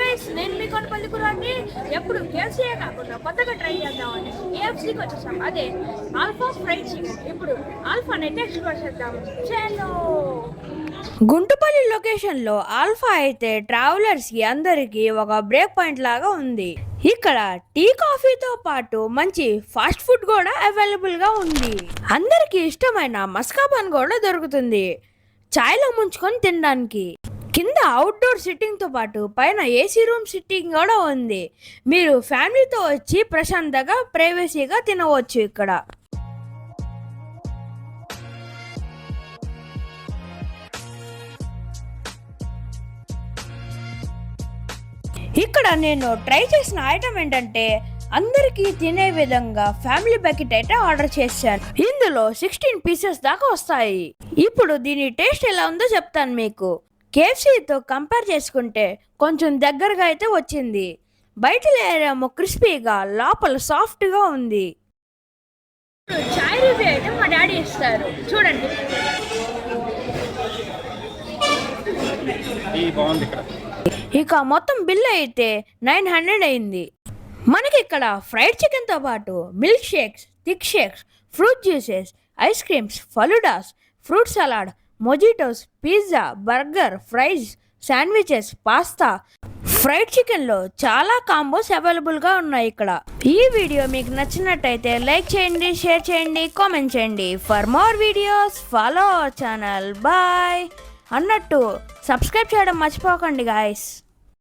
Guys, నేను మీ కొనపల్లి కురాన్ని ఎప్పుడు కేఎఫ్సీయే కాకుండా కొత్తగా ట్రై చేద్దామని ఏఎఫ్సీకి వచ్చేసాం. అదే ఆల్ఫా ఫ్రైడ్ చికెన్. ఇప్పుడు ఆల్ఫాని ఎక్స్ప్లోర్ చేద్దాం. చలో. గుంటుపల్లి లొకేషన్లో ఆల్ఫా అయితే ట్రావెలర్స్కి అందరికీ ఒక బ్రేక్ పాయింట్ లాగా ఉంది. ఇక్కడ టీ కాఫీతో పాటు మంచి ఫాస్ట్ ఫుడ్ కూడా అవైలబుల్గా ఉంది. అందరికీ ఇష్టమైన మస్కా పాన్ కూడా దొరుకుతుంది చాయ్లో ముంచుకొని తినడానికి. కింద అవుట్డోర్ సిట్టింగ్తో పాటు పైన ఏసీ రూమ్ సిట్టింగ్ కూడా ఉంది. మీరు ఫ్యామిలీతో వచ్చి ప్రశాంతంగా ప్రైవసీగా తినవచ్చు ఇక్కడ. ఇక్కడ నేను ట్రై చేసిన ఐటమ్ ఏంటంటే అందరికీ తినే విధంగా ఫ్యామిలీ బకెట్ అయితే ఆర్డర్ చేశాను. ఇందులో 16 పీసెస్ దాకా వస్తాయి. ఇప్పుడు దీని టేస్ట్ ఎలా ఉందో చెప్తాను మీకు. కేఎఫ్సీతో కంపేర్ చేసుకుంటే కొంచెం దగ్గరగా అయితే వచ్చింది. బయట లేయర్ ఏమో క్రిస్పీగా, లోపల సాఫ్ట్గా ఉంది. చాయ్ రివ్యూ అయితే మా డాడీ ఇస్తారు, చూడండి. ఇక మొత్తం బిల్ అయితే 900 అయింది. మనకి ఇక్కడ ఫ్రైడ్ చికెన్తో పాటు milk shakes, thick shakes, fruit juices, ice creams, faloodas, fruit salad, mojitos, pizza, burger, fries, sandwiches, pasta. Fried చికెన్లో చాలా కాంబోస్ అవైలబుల్గా ఉన్నాయి ఇక్కడ. ఈ వీడియో మీకు నచ్చినట్టయితే లైక్ చేయండి, షేర్ చేయండి, కామెంట్ చేయండి. For more videos follow our channel. Bye. అన్నట్టు సబ్స్క్రైబ్ చేయడం మర్చిపోకండి గాయస్.